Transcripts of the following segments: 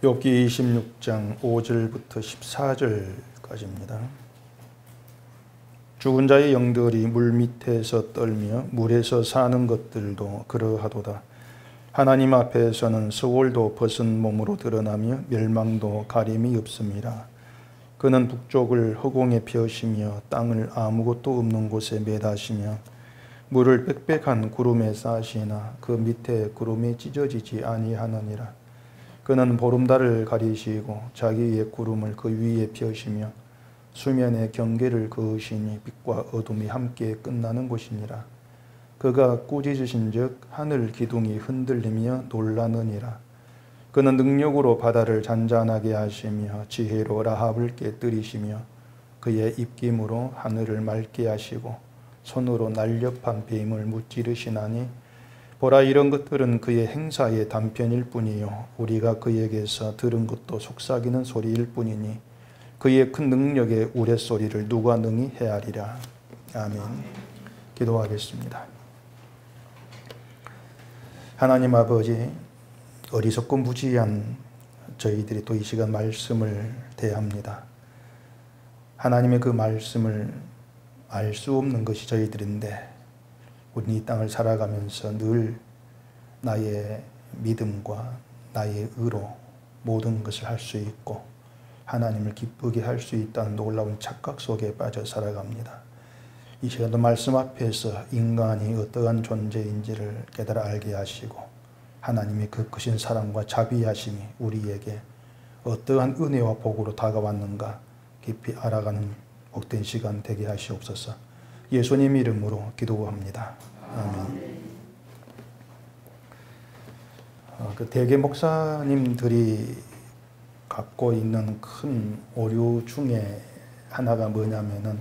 욥기 26장 5절부터 14절까지입니다. 죽은 자의 영들이 물 밑에서 떨며 물에서 사는 것들도 그러하도다. 하나님 앞에서는 스올도 벗은 몸으로 드러나며 멸망도 가림이 없습니다. 그는 북쪽을 허공에 펴시며 땅을 아무것도 없는 곳에 매다시며 물을 빽빽한 구름에 싸시나 그 밑에 구름이 찢어지지 아니하느니라. 그는 보름달을 가리시고 자기의 구름을 그 위에 펴시며 수면의 경계를 그으시니 빛과 어둠이 함께 끝나는 곳이니라. 그가 꾸짖으신즉 하늘 기둥이 흔들리며 놀라느니라. 그는 능력으로 바다를 잔잔하게 하시며 지혜로 라합을 깨뜨리시며 그의 입김으로 하늘을 맑게 하시고 손으로 날렵한 뱀을 무찌르시나니 보라, 이런 것들은 그의 행사의 단편일 뿐이요 우리가 그에게서 들은 것도 속삭이는 소리일 뿐이니 그의 큰 능력의 우레소리를 누가 능히 헤아리랴. 아멘. 기도하겠습니다. 하나님 아버지, 어리석고 무지한 저희들이 또 이 시간 말씀을 대합니다. 하나님의 그 말씀을 알 수 없는 것이 저희들인데 우리 이 땅을 살아가면서 늘 나의 믿음과 나의 의로 모든 것을 할 수 있고 하나님을 기쁘게 할 수 있다는 놀라운 착각 속에 빠져 살아갑니다. 이 시간도 말씀 앞에서 인간이 어떠한 존재인지를 깨달아 알게 하시고 하나님의 그 크신 사랑과 자비하심이 우리에게 어떠한 은혜와 복으로 다가왔는가 깊이 알아가는 복된 시간 되게 하시옵소서. 예수님 이름으로 기도합니다. 아멘. 그 대개 목사님들이 갖고 있는 큰 오류 중에 하나가 뭐냐면은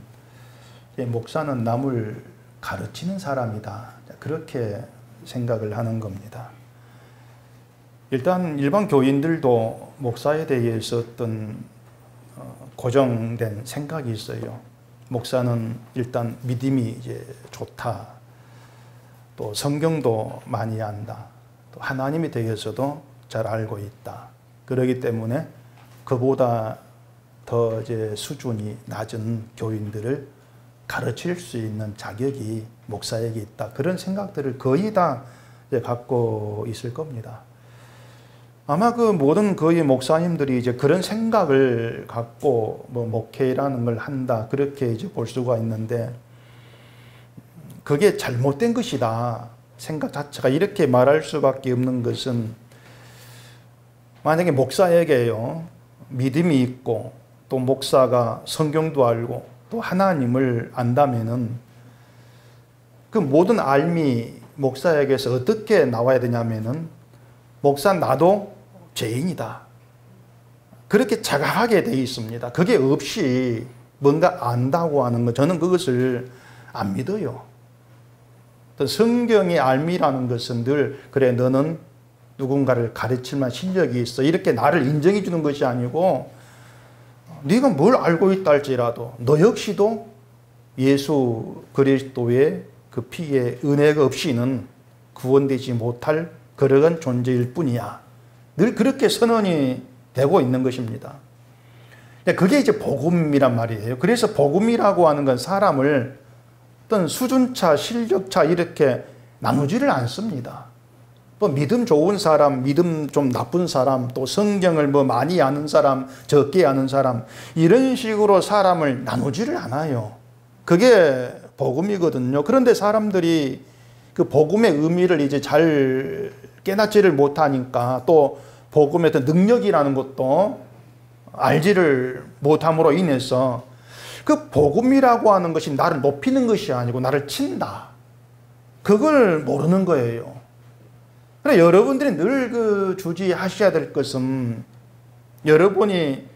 목사는 남을 가르치는 사람이다, 그렇게 생각을 하는 겁니다. 일단 일반 교인들도 목사에 대해서 어떤 고정된 생각이 있어요. 목사는 일단 믿음이 이제 좋다, 또 성경도 많이 안다, 또 하나님에 대해서도 잘 알고 있다. 그렇기 때문에 그보다 더 이제 수준이 낮은 교인들을 가르칠 수 있는 자격이 목사에게 있다. 그런 생각들을 거의 다 이제 갖고 있을 겁니다. 아마 그 모든 거의 목사님들이 이제 그런 생각을 갖고 뭐 목회라는 걸 한다, 그렇게 이제 볼 수가 있는데 그게 잘못된 것이다. 생각 자체가 이렇게 말할 수밖에 없는 것은 만약에 목사에게요 믿음이 있고 또 목사가 성경도 알고 또 하나님을 안다면은 그 모든 알미 목사에게서 어떻게 나와야 되냐면은 목사 나도 죄인이다, 그렇게 자각하게 되어 있습니다. 그게 없이 뭔가 안다고 하는 것, 저는 그것을 안 믿어요. 성경의 알미라는 것은 늘 그래 너는 누군가를 가르칠 만한 실력이 있어, 이렇게 나를 인정해 주는 것이 아니고 네가 뭘 알고 있다 할지라도 너 역시도 예수 그리스도의 그 피의 은혜가 없이는 구원되지 못할 그러한 존재일 뿐이야. 늘 그렇게 선언이 되고 있는 것입니다. 그게 이제 복음이란 말이에요. 그래서 복음이라고 하는 건 사람을 어떤 수준차, 실력차 이렇게 나누지를 않습니다. 뭐 믿음 좋은 사람, 믿음 좀 나쁜 사람, 또 성경을 뭐 많이 아는 사람, 적게 아는 사람, 이런 식으로 사람을 나누지를 않아요. 그게 복음이거든요. 그런데 사람들이 그 복음의 의미를 이제 잘 깨닫지를 못하니까 또 복음의 어떤 능력이라는 것도 알지를 못함으로 인해서 그 복음이라고 하는 것이 나를 높이는 것이 아니고 나를 친다, 그걸 모르는 거예요. 그래 여러분들이 늘 그 주지하셔야 될 것은 여러분이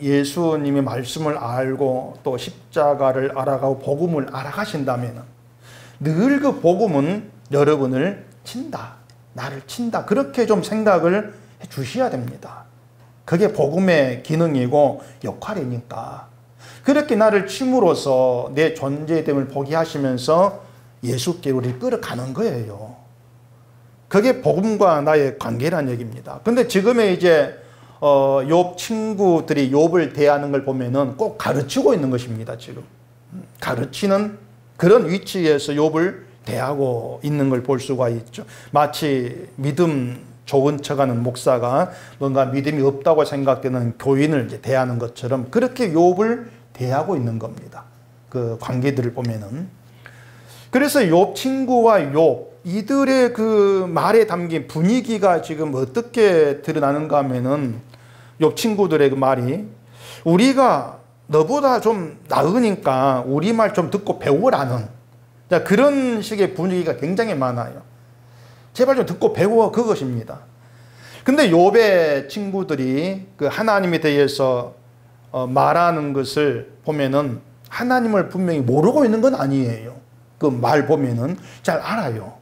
예수님의 말씀을 알고 또 십자가를 알아가고 복음을 알아가신다면 늘 그 복음은 여러분을 친다, 나를 친다, 그렇게 좀 생각을 해 주셔야 됩니다. 그게 복음의 기능이고 역할이니까 그렇게 나를 침으로써 내 존재됨을 포기하시면서 예수께 우리를 끌어가는 거예요. 그게 복음과 나의 관계란 얘기입니다. 근데 지금의 이제 욥 친구들이 욥을 대하는 걸 보면은 꼭 가르치고 있는 것입니다. 지금 가르치는 그런 위치에서 욥을 대하고 있는 걸 볼 수가 있죠. 마치 믿음 좋은 척하는 목사가 뭔가 믿음이 없다고 생각되는 교인을 이제 대하는 것처럼 그렇게 욥을 대하고 있는 겁니다. 그 관계들을 보면은. 그래서 욥 친구와 욥 이들의 그 말에 담긴 분위기가 지금 어떻게 드러나는가 하면은 욥 친구들의 그 말이 우리가 너보다 좀 나으니까 우리 말 좀 듣고 배우라는 그런 식의 분위기가 굉장히 많아요. 제발 좀 듣고 배워 그것입니다. 근데 욥의 친구들이 그 하나님에 대해서 말하는 것을 보면은 하나님을 분명히 모르고 있는 건 아니에요. 그 말 보면은 잘 알아요.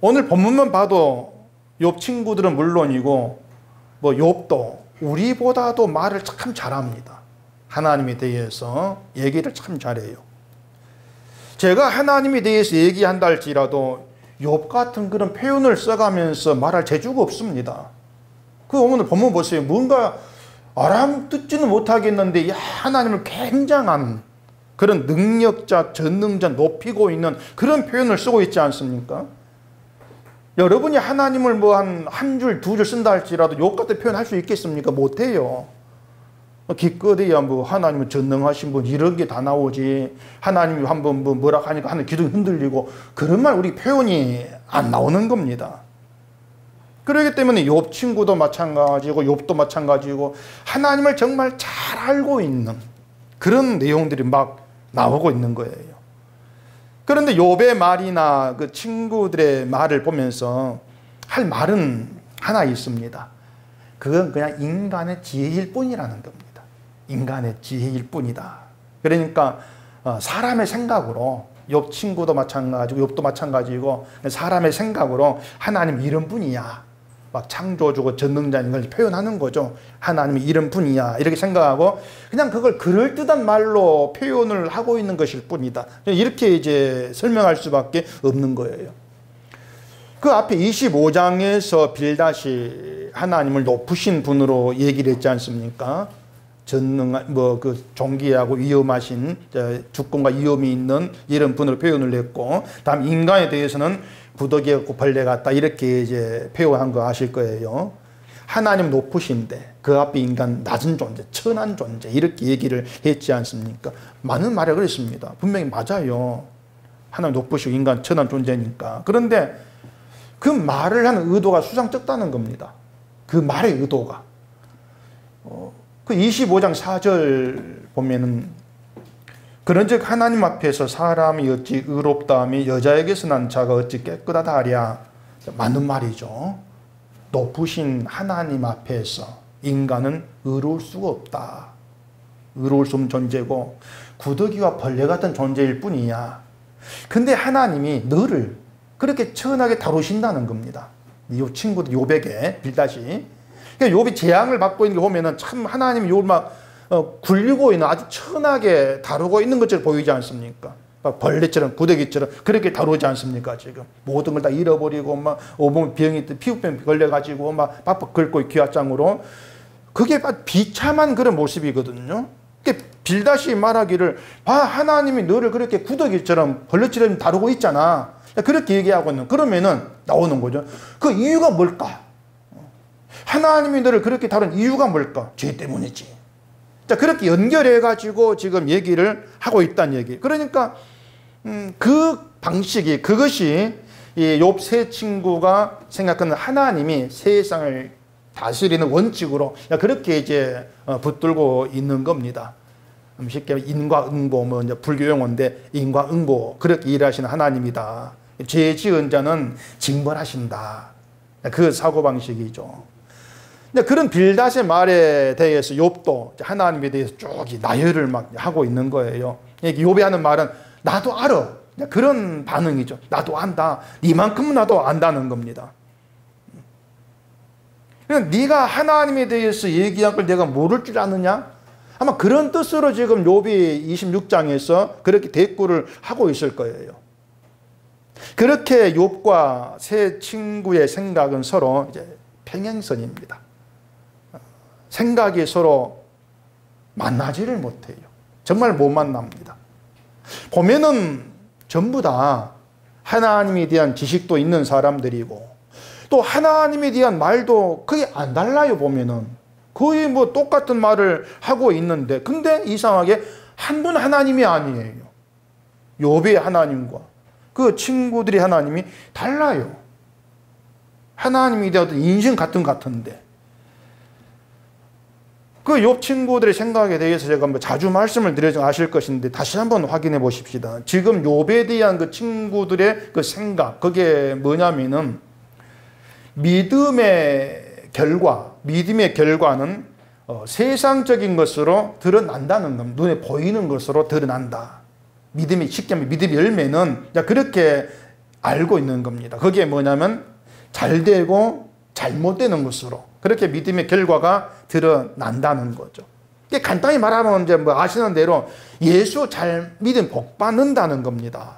오늘 본문만 봐도 욥 친구들은 물론이고 뭐 욥도 우리보다도 말을 참 잘합니다. 하나님에 대해서 얘기를 참 잘해요. 제가 하나님에 대해서 얘기한다 할지라도 욥 같은 그런 표현을 써가면서 말할 재주가 없습니다. 그 오늘 본문 보세요. 뭔가 알아듣지는 못하겠는데 하나님을 굉장한 그런 능력자, 전능자 높이고 있는 그런 표현을 쓰고 있지 않습니까? 여러분이 하나님을 뭐 한 줄, 두 줄 쓴다 할지라도 욥 같은 표현 할 수 있겠습니까? 못해요. 기껏해야 뭐 하나님은 전능하신 분 이런 게 다 나오지. 하나님이 한번 뭐 뭐라 하니까 하늘 기둥이 흔들리고 그런 말 우리 표현이 안 나오는 겁니다. 그렇기 때문에 욥 친구도 마찬가지고 욥도 마찬가지고 하나님을 정말 잘 알고 있는 그런 내용들이 막 나오고 있는 거예요. 그런데 욥의 말이나 그 친구들의 말을 보면서 할 말은 하나 있습니다. 그건 그냥 인간의 지혜일 뿐이라는 겁니다. 인간의 지혜일 뿐이다. 그러니까 사람의 생각으로 욥 친구도 마찬가지고 욥도 마찬가지고 사람의 생각으로 하나님 이런 분이야. 막 창조주고 전능자인 걸 표현하는 거죠. 하나님이 이런 분이야. 이렇게 생각하고 그냥 그걸 그럴듯한 말로 표현을 하고 있는 것일 뿐이다. 이렇게 이제 설명할 수밖에 없는 거예요. 그 앞에 25장에서 빌닷이 하나님을 높으신 분으로 얘기를 했지 않습니까? 전능한 그 존귀하고 위엄하신 주권과 위엄이 있는 이런 분으로 표현을 했고, 다음 인간에 대해서는 구더기 같고 벌레 같다 이렇게 이제 표현한 거 아실 거예요. 하나님 높으신데 그 앞에 인간 낮은 존재, 천한 존재 이렇게 얘기를 했지 않습니까? 많은 말이 그랬습니다. 분명히 맞아요. 하나님 높으시고 인간 천한 존재니까. 그런데 그 말을 하는 의도가 수상쩍다는 겁니다. 그 말의 의도가. 그 25장 4절 보면은 그런즉 하나님 앞에서 사람이 어찌 의롭다함이 여자에게서 난 자가 어찌 깨끗하다 하랴. 맞는 말이죠. 높으신 하나님 앞에서 인간은 의로울 수가 없다. 의로울 수 없는 존재고 구더기와 벌레 같은 존재일 뿐이야. 근데 하나님이 너를 그렇게 천하게 다루신다는 겁니다. 이 친구들 욥에게 빌닷이. 그러니까 욥이 재앙을 받고 있는 거 보면은 참 하나님이 욥을 막 굴리고 있는 아주 천하게 다루고 있는 것처럼 보이지 않습니까? 막 벌레처럼 구더기처럼 그렇게 다루지 않습니까? 지금 모든 걸 다 잃어버리고 막 오몸 병이 피부병 걸려가지고 막 빡빡 긁고 기와장으로 그게 비참한 그런 모습이거든요. 그러니까 빌닷이 말하기를 봐 하나님이 너를 그렇게 구더기처럼 벌레처럼 다루고 있잖아. 그렇게 얘기하고 있는 그러면은 나오는 거죠. 그 이유가 뭘까? 하나님이 너를 그렇게 다룬 이유가 뭘까? 죄 때문이지. 자, 그렇게 연결해가지고 지금 얘기를 하고 있다는 얘기. 그러니까, 그 방식이, 그것이 이 욥 세 친구가 생각하는 하나님이 세상을 다스리는 원칙으로 그렇게 이제 붙들고 있는 겁니다. 쉽게 인과응보, 뭐 이제 불교 용어인데 인과응보, 그렇게 일하시는 하나님이다. 죄 지은 자는 징벌하신다. 그 사고방식이죠. 그런 빌닷의 말에 대해서 욥도 하나님에 대해서 쭉 나열을 막 하고 있는 거예요. 욥이 하는 말은 나도 알아. 그런 반응이죠. 나도 안다. 이만큼은 나도 안다는 겁니다. 그러니까 네가 하나님에 대해서 얘기한 걸 내가 모를 줄 아느냐? 아마 그런 뜻으로 지금 욥이 26장에서 그렇게 대꾸를 하고 있을 거예요. 그렇게 욥과 세 친구의 생각은 서로 이제 평행선입니다. 생각이 서로 만나지를 못해요. 정말 못 만납니다. 보면은 전부 다 하나님에 대한 지식도 있는 사람들이고 또 하나님에 대한 말도 그게 안 달라요. 보면은 거의 뭐 똑같은 말을 하고 있는데 근데 이상하게 한 분 하나님이 아니에요. 욥의 하나님과 그 친구들의 하나님이 달라요. 하나님에 대한 인생 같은데 그 욥 친구들의 생각에 대해서 제가 뭐 자주 말씀을 드려서 아실 것인데 다시 한번 확인해 보십시다. 지금 욥에 대한 그 친구들의 그 생각 그게 뭐냐면은 믿음의 결과는 세상적인 것으로 드러난다는 겁니다. 눈에 보이는 것으로 드러난다. 쉽게 하면 믿음의 열매는 그렇게 알고 있는 겁니다. 그게 뭐냐면 잘 되고 잘못되는 것으로 그렇게 믿음의 결과가 드러난다는 거죠. 간단히 말하면 이제 뭐 아시는 대로 예수 잘 믿으면 복 받는다는 겁니다.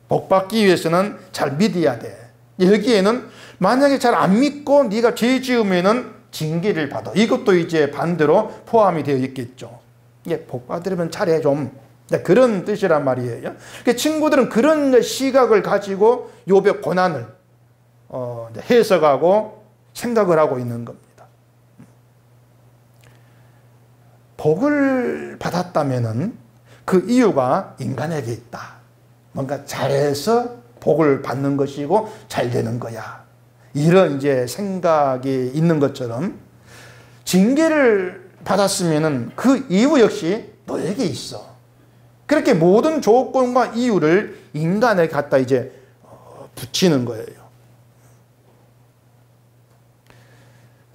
복 받기 위해서는 잘 믿어야 돼. 여기에는 만약에 잘 안 믿고 네가 죄 지으면은 징계를 받아. 이것도 이제 반대로 포함이 되어 있겠죠. 복 받으려면 잘해 좀. 그런 뜻이란 말이에요. 친구들은 그런 시각을 가지고 욥의 고난을 해석하고 생각을 하고 있는 겁니다. 복을 받았다면은 그 이유가 인간에게 있다. 뭔가 잘해서 복을 받는 것이고 잘 되는 거야. 이런 이제 생각이 있는 것처럼 징계를 받았으면은 그 이유 역시 너에게 있어. 그렇게 모든 조건과 이유를 인간에 갖다 이제 붙이는 거예요.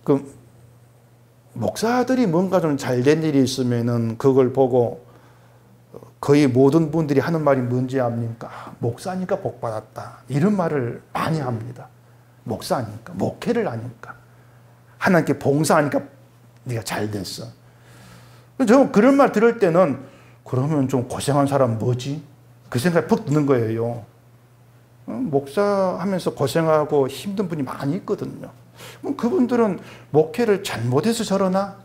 그 목사들이 뭔가 좀 잘된 일이 있으면은 그걸 보고 거의 모든 분들이 하는 말이 뭔지 압니까? 목사니까 복 받았다. 이런 말을 많이 합니다. 목사니까, 목회를 하니까, 하나님께 봉사하니까 네가 잘 됐어. 저는 그런 말 들을 때는 그러면 좀 고생한 사람 뭐지? 그 생각이 푹 드는 거예요. 목사하면서 고생하고 힘든 분이 많이 있거든요. 그분들은 목회를 잘못해서 저러나?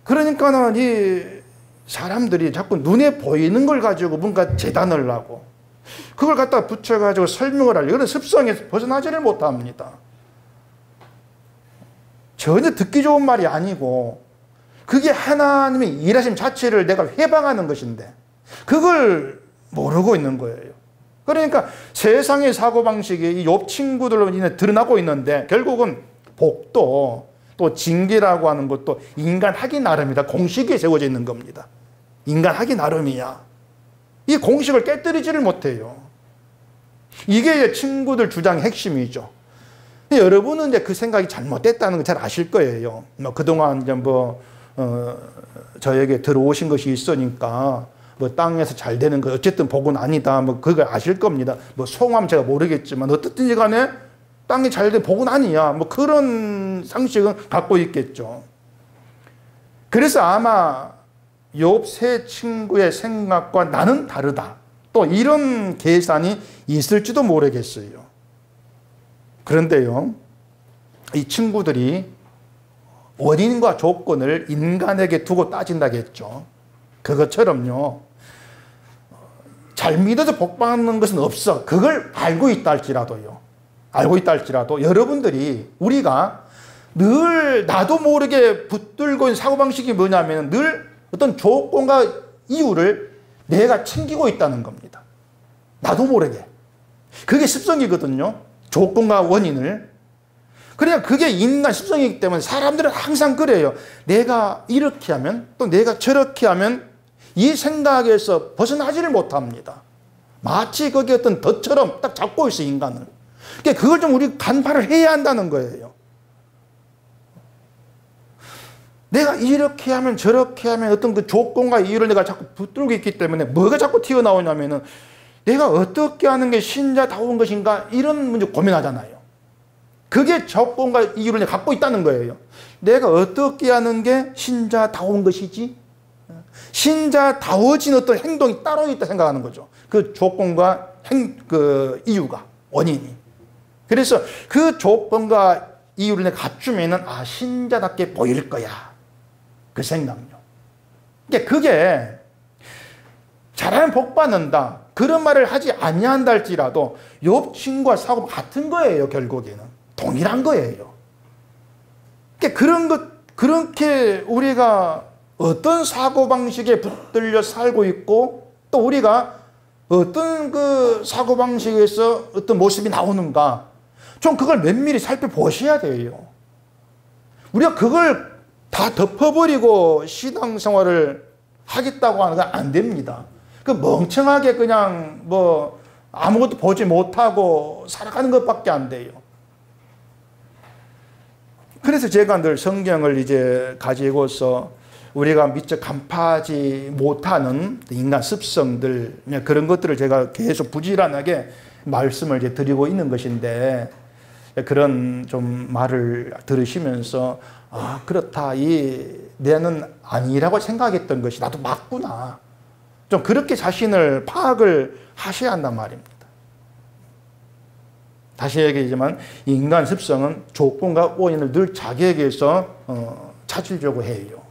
그러니까는 이 사람들이 자꾸 눈에 보이는 걸 가지고 뭔가 재단을 하고 그걸 갖다 붙여가지고 설명을 하려고 그런 습성에서 벗어나지를 못합니다. 전혀 듣기 좋은 말이 아니고 그게 하나님의 일하심 자체를 내가 회방하는 것인데 그걸 모르고 있는 거예요. 그러니까 세상의 사고방식이 이 욥 친구들로 인해 드러나고 있는데 결국은 복도 또 징계라고 하는 것도 인간 하기 나름이다. 공식에 세워져 있는 겁니다. 인간 하기 나름이야. 이 공식을 깨뜨리지를 못해요. 이게 친구들 주장의 핵심이죠. 여러분은 이제 그 생각이 잘못됐다는 걸 잘 아실 거예요. 그동안 이제 저에게 들어오신 것이 있으니까 땅에서 잘 되는 거 어쨌든 복은 아니다. 그걸 아실 겁니다. 송하면 제가 모르겠지만 어떻든지 간에 땅이 잘 된 복은 아니야. 그런 상식은 갖고 있겠죠. 그래서 아마 욥 세 친구의 생각과 나는 다르다. 또 이런 계산이 있을지도 모르겠어요. 그런데요, 이 친구들이 원인과 조건을 인간에게 두고 따진다겠죠. 그것처럼요, 잘 믿어서 복 받는 것은 없어. 그걸 알고 있다 할지라도 여러분들이 우리가 늘 나도 모르게 붙들고 있는 사고방식이 뭐냐면 늘 어떤 조건과 이유를 내가 챙기고 있다는 겁니다. 나도 모르게. 그게 습성이거든요. 조건과 원인을. 그러니까 그게 인간 습성이기 때문에 사람들은 항상 그래요. 내가 이렇게 하면 또 내가 저렇게 하면 이 생각에서 벗어나지를 못합니다. 마치 거기 어떤 덫처럼 딱 잡고 있어, 인간을. 그러니까 그걸 좀 우리 간파를 해야 한다는 거예요. 내가 이렇게 하면 저렇게 하면 어떤 그 조건과 이유를 내가 자꾸 붙들고 있기 때문에 뭐가 자꾸 튀어나오냐면은 내가 어떻게 하는 게 신자다운 것인가 이런 문제 고민하잖아요. 그게 조건과 이유를 내가 갖고 있다는 거예요. 내가 어떻게 하는 게 신자다운 것이지? 신자다워진 어떤 행동이 따로 있다 생각하는 거죠. 그 조건과 이유가, 원인이. 그래서 그 조건과 이유를 내가 갖추면은, 신자답게 보일 거야. 그 생각요. 그게 잘하면 복 받는다. 그런 말을 하지 아니한다 할지라도 욥 친구와 사고가 같은 거예요. 결국에는 동일한 거예요. 그렇게 우리가 어떤 사고방식에 붙들려 살고 있고 또 우리가 어떤 그 사고방식에서 어떤 모습이 나오는가 좀 그걸 면밀히 살펴보셔야 돼요. 우리가 그걸 다 덮어버리고 신앙생활을 하겠다고 하는 건 안 됩니다. 그 멍청하게 그냥 아무것도 보지 못하고 살아가는 것밖에 안 돼요. 그래서 제가 늘 성경을 이제 가지고서 우리가 미처 간파하지 못하는 인간 습성들, 그런 것들을 제가 계속 부지런하게 말씀을 이제 드리고 있는 것인데, 그런 좀 말을 들으시면서, 그렇다. 내는 아니라고 생각했던 것이 나도 맞구나. 좀 그렇게 자신을 파악을 하셔야 한단 말입니다. 다시 얘기하지만 인간 습성은 조건과 원인을 늘 자기에게서 찾으려고 해요.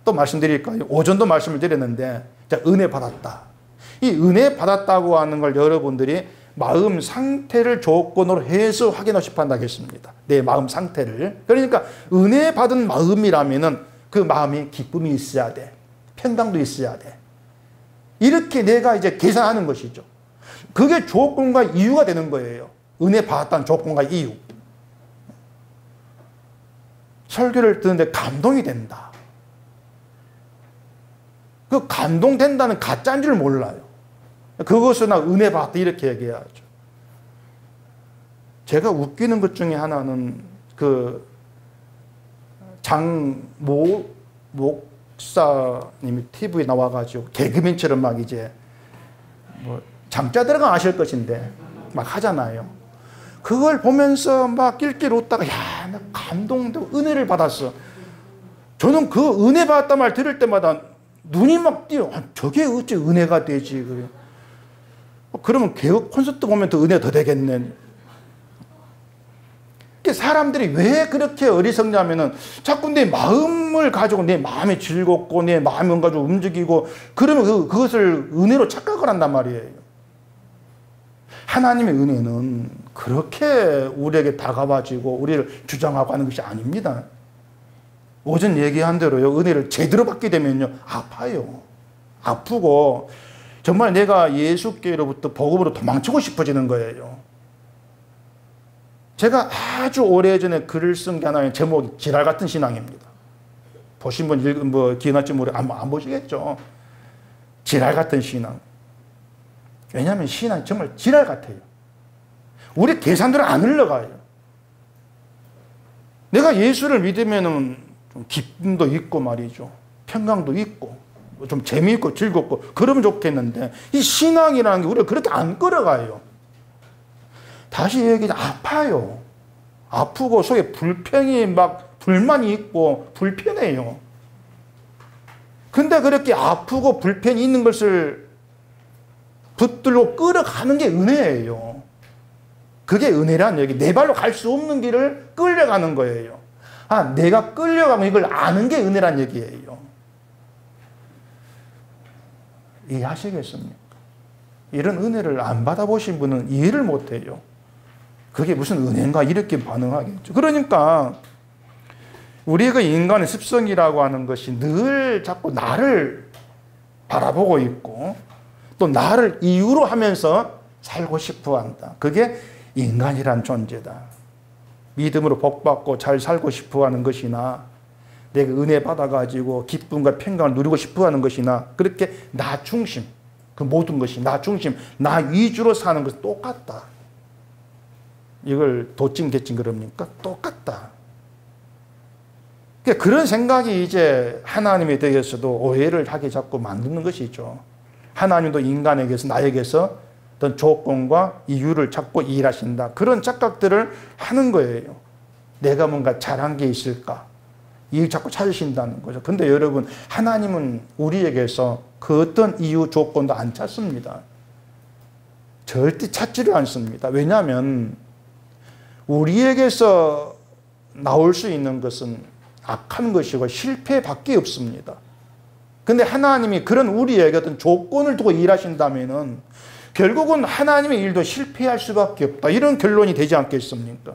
또 말씀드릴까요? 오전도 말씀을 드렸는데 은혜 받았다. 이 은혜 받았다고 하는 걸 여러분들이 마음 상태를 조건으로 해서 확인하시 판단하겠습니다. 내 마음 상태를. 그러니까 은혜 받은 마음이라면은 그 마음에 기쁨이 있어야 돼. 평강도 있어야 돼. 이렇게 내가 이제 계산하는 것이죠. 그게 조건과 이유가 되는 거예요. 은혜 받았다는 조건과 이유. 설교를 듣는데 감동이 된다. 그 감동된다는 가짜인 줄 몰라요. 그것을 나 은혜 받았다 이렇게 얘기해야죠. 제가 웃기는 것 중에 하나는 그 장모 목사님이 TV에 나와가지고 개그맨처럼 막 이제 장자 들어가 아실 것인데 막 하잖아요. 그걸 보면서 막 낄낄 웃다가 나 감동도 은혜를 받았어. 저는 그 은혜 받았다 말 들을 때마다 눈이 막 띄어. 저게 어째 은혜가 되지? 그래. 그러면 개혁 콘서트 보면 더 은혜가 더 되겠네. 사람들이 왜 그렇게 어리석냐면은 자꾸 내 마음을 가지고 내 마음이 즐겁고 내 마음을 가지고 움직이고 그러면 그것을 은혜로 착각을 한단 말이에요. 하나님의 은혜는 그렇게 우리에게 다가와지고 우리를 주장하고 하는 것이 아닙니다. 오전 얘기한 대로요. 은혜를 제대로 받게 되면요. 아파요. 아프고 정말 내가 예수께로부터 복음으로 도망치고 싶어지는 거예요. 제가 아주 오래전에 글을 쓴 게 하나의 제목이 지랄 같은 신앙입니다. 보신 분 기억날지 안 보시겠죠. 지랄 같은 신앙. 왜냐하면 신앙이 정말 지랄 같아요. 우리 계산대로 안 흘러가요. 내가 예수를 믿으면은 좀 기쁨도 있고 말이죠. 평강도 있고 좀 재미있고 즐겁고 그러면 좋겠는데 이 신앙이라는 게 우리가 그렇게 안 끌어가요. 다시 얘기하면 아파요. 아프고 속에 불평이 막 불만이 있고 불편해요. 근데 그렇게 아프고 불편이 있는 것을 붙들고 끌어가는 게 은혜예요. 그게 은혜란 얘기. 내 발로 갈 수 없는 길을 끌려가는 거예요. 내가 끌려가면 이걸 아는 게 은혜란 얘기예요. 이해하시겠습니까? 이런 은혜를 안 받아보신 분은 이해를 못해요. 그게 무슨 은혜인가 이렇게 반응하겠죠. 그러니까 우리의 그 인간의 습성이라고 하는 것이 늘 자꾸 나를 바라보고 있고 또 나를 이유로 하면서 살고 싶어 한다. 그게 인간이란 존재다. 믿음으로 복받고 잘 살고 싶어 하는 것이나 내가 은혜 받아가지고 기쁨과 평강을 누리고 싶어 하는 것이나 그렇게 나 중심, 그 모든 것이 나 중심, 나 위주로 사는 것은 똑같다. 이걸 도찐개찐 그럽니까? 똑같다. 그러니까 그런 생각이 이제 하나님에 대해서도 오해를 하게 자꾸 만드는 것이죠. 하나님도 인간에게서 나에게서 어떤 조건과 이유를 찾고 일하신다. 그런 착각들을 하는 거예요. 내가 뭔가 잘한 게 있을까? 이유 자꾸 찾으신다는 거죠. 근데 여러분 하나님은 우리에게서 그 어떤 이유 조건도 안 찾습니다. 절대 찾지를 않습니다. 왜냐하면 우리에게서 나올 수 있는 것은 악한 것이고 실패밖에 없습니다. 근데 하나님이 그런 우리에게 어떤 조건을 두고 일하신다면은 결국은 하나님의 일도 실패할 수밖에 없다. 이런 결론이 되지 않겠습니까?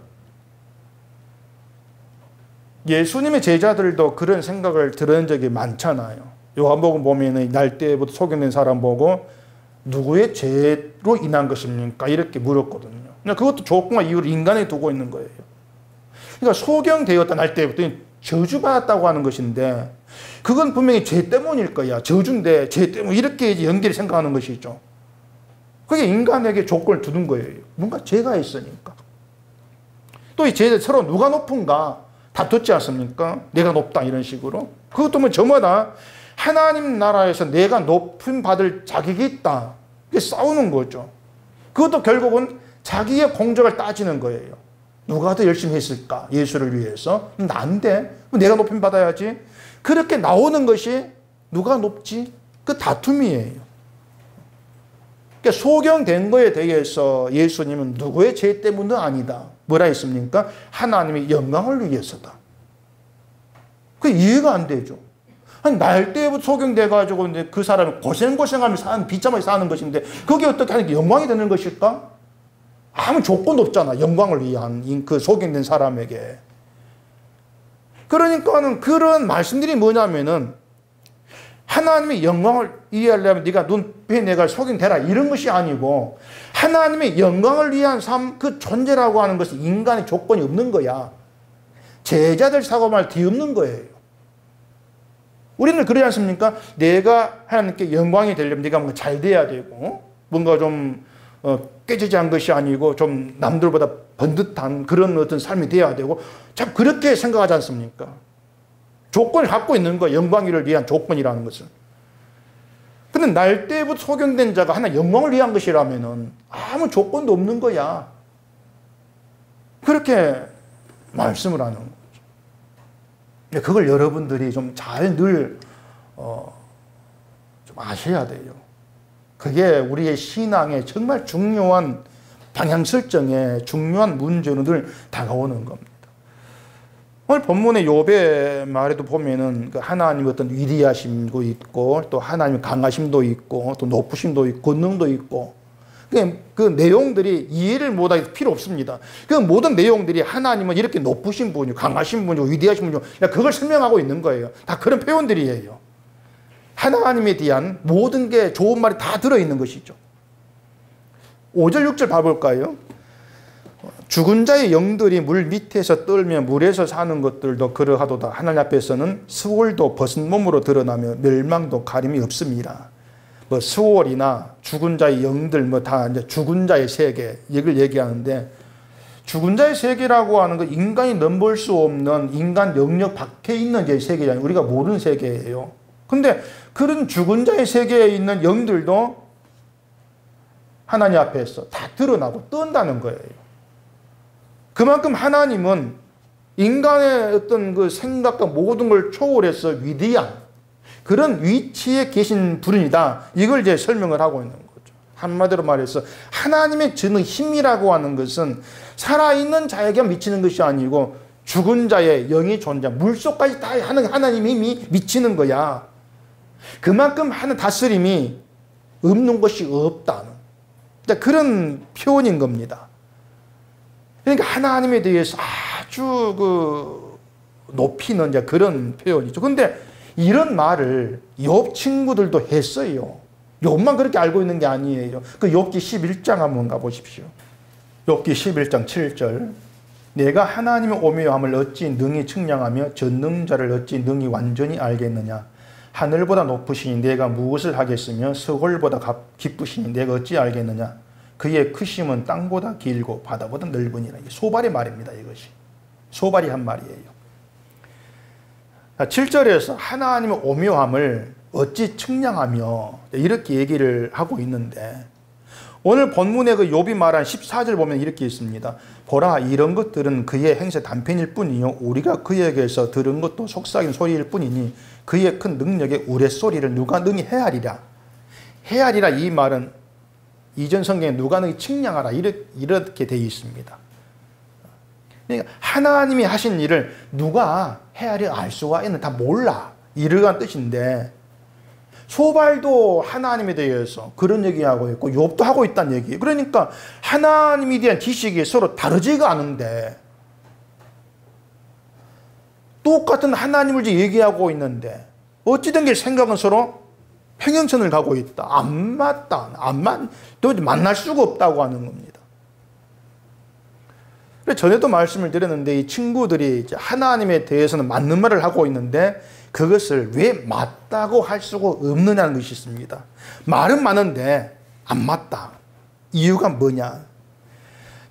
예수님의 제자들도 그런 생각을 들은 적이 많잖아요. 요한복음 보면은 날 때부터 소경된 사람 보고 누구의 죄로 인한 것입니까? 이렇게 물었거든요. 그것도 조건과 이유를 인간에 두고 있는 거예요. 그러니까 소경되었다 날 때부터 저주받았다고 하는 것인데 그건 분명히 죄 때문일 거야. 저주인데 죄 때문 이렇게 연결이 생각하는 것이죠. 그게 인간에게 조건을 두는 거예요. 뭔가 죄가 있으니까. 또 이 죄 서로 누가 높은가 다퉜지 않습니까? 내가 높다 이런 식으로. 그것도 뭐 저마다 하나님 나라에서 내가 높임 받을 자격이 있다. 이게 싸우는 거죠. 그것도 결국은 자기의 공적을 따지는 거예요. 누가 더 열심히 했을까? 예수를 위해서. 난데 내가 높임 받아야지. 그렇게 나오는 것이 누가 높지? 그 다툼이에요. 그러니까 소경된 거에 대해서 예수님은 누구의 죄 때문은 아니다. 뭐라 했습니까? 하나님의 영광을 위해서다. 그 이해가 안 되죠. 아니, 날 때부터 소경돼가지고 그 사람이 고생하며 사는, 비참하게 사는 것인데, 그게 어떻게 하는 게 영광이 되는 것일까? 아무 조건도 없잖아. 영광을 위한 그 소경된 사람에게. 그러니까는 그런 말씀들이 뭐냐면은, 하나님의 영광을 이해하려면 네가 눈에 내가 소경되라. 이런 것이 아니고, 하나님의 영광을 위한 삶, 그 존재라고 하는 것은 인간의 조건이 없는 거야. 제자들 사고말 뒤엎는 거예요. 우리는 그러지 않습니까? 내가 하나님께 영광이 되려면 네가 뭔가 잘 돼야 되고 뭔가 좀 깨지지한 것이 아니고 좀 남들보다 번듯한 그런 어떤 삶이 돼야 되고 참 그렇게 생각하지 않습니까? 조건을 갖고 있는 거예요. 영광을 위한 조건이라는 것을. 근데 날 때부터 소경된 자가 하나 영광을 위한 것이라면은 아무 조건도 없는 거야. 그렇게 말씀을 하는 거죠. 그걸 여러분들이 좀 잘 늘 좀 아셔야 돼요. 그게 우리의 신앙의 정말 중요한 방향 설정에 중요한 문제로 늘 다가오는 겁니다. 오늘 본문의 욥의 말에도 보면은 그 하나님의 어떤 위대하심도 있고 또 하나님의 강하심도 있고 또 높으심도 있고 권능도 있고 그 내용들이 이해를 못하기 필요 없습니다. 그 모든 내용들이 하나님은 이렇게 높으신 분이고 강하신 분이고 위대하신 분이고 그걸 설명하고 있는 거예요. 다 그런 표현들이에요. 하나님에 대한 모든 게 좋은 말이 다 들어있는 것이죠. 5절 6절 봐볼까요? 죽은 자의 영들이 물 밑에서 떨며 물에서 사는 것들도 그러하도다. 하나님 앞에서는 수월도 벗은 몸으로 드러나며 멸망도 가림이 없습니다. 뭐 수월이나 죽은 자의 영들 뭐 다 이제 죽은 자의 세계 이걸 얘기하는데 죽은 자의 세계라고 하는 건 인간이 넘볼 수 없는 인간 영역 밖에 있는 제 세계가 아니고 우리가 모르는 세계예요. 근데 그런 죽은 자의 세계에 있는 영들도 하나님 앞에서 다 드러나고 뜬다는 거예요. 그만큼 하나님은 인간의 어떤 그 생각과 모든 걸 초월해서 위대한 그런 위치에 계신 분이다. 이걸 이제 설명을 하고 있는 거죠. 한마디로 말해서 하나님의 주는 힘이라고 하는 것은 살아있는 자에게 미치는 것이 아니고 죽은 자의 영이 존재, 물속까지 다 하나님의 힘이 미치는 거야. 그만큼 하는 다스림이 없는 것이 없다는 그런 표현인 겁니다. 그러니까 하나님에 대해서 아주 그 높이는 이제 그런 표현이죠. 근데 이런 말을 욥 친구들도 했어요. 욥만 그렇게 알고 있는 게 아니에요. 그 욥기 11장 한번 가보십시오. 욥기 11장 7절. 내가 하나님의 오묘함을 어찌 능히 측량하며 전능자를 어찌 능히 완전히 알겠느냐. 하늘보다 높으시니 내가 무엇을 하겠으며 서울보다 깊으시니 내가 어찌 알겠느냐. 그의 크심은 땅보다 길고 바다보다 넓으니라. 소발의 말입니다. 이것이. 소발이 한 말이에요. 7절에서 하나님의 오묘함을 어찌 측량하며 이렇게 얘기를 하고 있는데 오늘 본문의 그 욥이 말한 14절 보면 이렇게 있습니다. 보라 이런 것들은 그의 행세 단편일 뿐이요 우리가 그에게서 들은 것도 속삭인 소리일 뿐이니 그의 큰 능력의 우레소리를 누가 능히 헤아리라. 헤아리라 이 말은 이전 성경에 누가 너희 측량하라 이렇게 되어 있습니다. 그러니까 하나님이 하신 일을 누가 헤아려 알 수가 있는, 다 몰라, 이러한 뜻인데, 소발도 하나님에 대해서 그런 얘기하고 있고 욥도 하고 있다는 얘기. 그러니까 하나님에 대한 지식이 서로 다르지가 않은데 똑같은 하나님을 얘기하고 있는데 어찌된 게 생각은 서로 평행선을 가고 있다. 안 맞다. 도저히 만날 수가 없다고 하는 겁니다. 전에도 말씀을 드렸는데 이 친구들이 이제 하나님에 대해서는 맞는 말을 하고 있는데 그것을 왜 맞다고 할 수가 없느냐는 것이 있습니다. 말은 많은데 안 맞다. 이유가 뭐냐?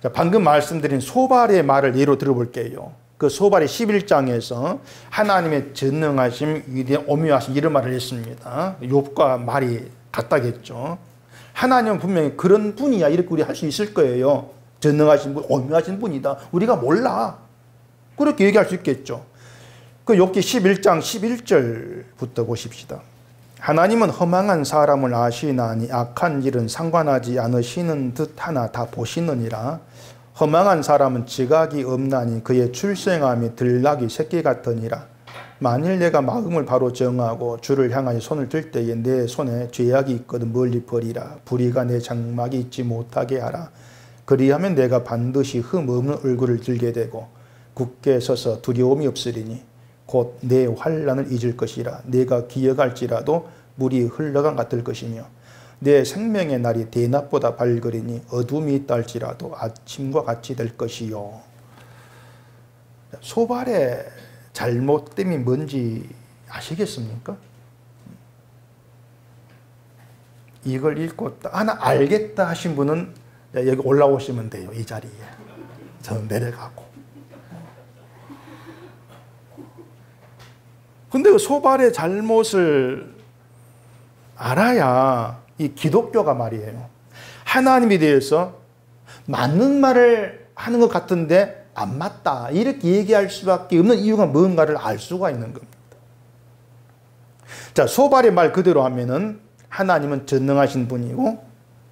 자, 방금 말씀드린 소발의 말을 예로 들어볼게요. 그 소발의 11장에서 하나님의 전능하심, 위대한 오묘하심 이런 말을 했습니다. 욥과 말이 같다겠죠. 하나님은 분명히 그런 분이야 이렇게 우리 할 수 있을 거예요. 전능하신 분, 오묘하신 분이다. 우리가 몰라. 그렇게 얘기할 수 있겠죠. 그 욥기 11장 11절부터 보십시다. 하나님은 허망한 사람을 아시나니 악한 일은 상관하지 않으시는 듯 하나 다 보시느니라. 허망한 사람은 지각이 없나니 그의 출생함이 들나귀 새끼 같으니라. 만일 내가 마음을 바로 정하고 주를 향하여 손을 들 때에 내 손에 죄악이 있거든 멀리 버리라. 불의가 내 장막이 있지 못하게 하라. 그리하면 내가 반드시 흠 없는 얼굴을 들게 되고 굳게 서서 두려움이 없으리니 곧 내 환난을 잊을 것이라. 내가 기억할지라도 물이 흘러간 같을 것이며 내 생명의 날이 대낮보다 밝으리니 어둠이 있다 할지라도 아침과 같이 될 것이요. 소발의 잘못됨이 뭔지 아시겠습니까? 이걸 읽고 하나 알겠다 하신 분은 여기 올라오시면 돼요. 이 자리에. 저는 내려가고. 근데 그 소발의 잘못을 알아야 이 기독교가 말이에요. 하나님에 대해서 맞는 말을 하는 것 같은데 안 맞다. 이렇게 얘기할 수밖에 없는 이유가 뭔가를 알 수가 있는 겁니다. 자, 소발의 말 그대로 하면은 하나님은 전능하신 분이고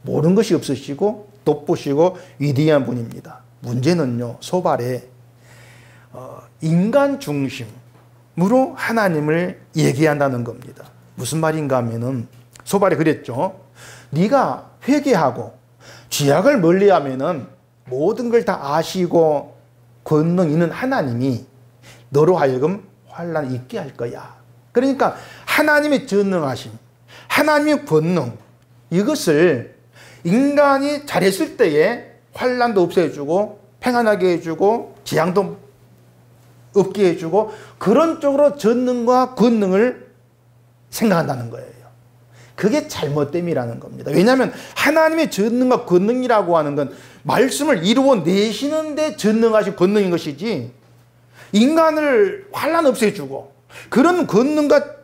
모르는 것이 없으시고 돕으시고 위대한 분입니다. 문제는요, 소발의 인간 중심으로 하나님을 얘기한다는 겁니다. 무슨 말인가 하면은 소발이 그랬죠. 네가 회개하고 죄악을 멀리하면은 모든 걸 다 아시고 권능 있는 하나님이 너로 하여금 환난 있게 할 거야. 그러니까 하나님의 전능하심, 하나님의 권능, 이것을 인간이 잘했을 때에 환난도 없애주고 평안하게 해주고 재앙도 없게 해주고 그런 쪽으로 전능과 권능을 생각한다는 거예요. 그게 잘못됨이라는 겁니다. 왜냐하면 하나님의 전능과 권능이라고 하는 건 말씀을 이루어내시는데 전능하신 권능인 것이지 인간을 환난 없애주고 그런 권능과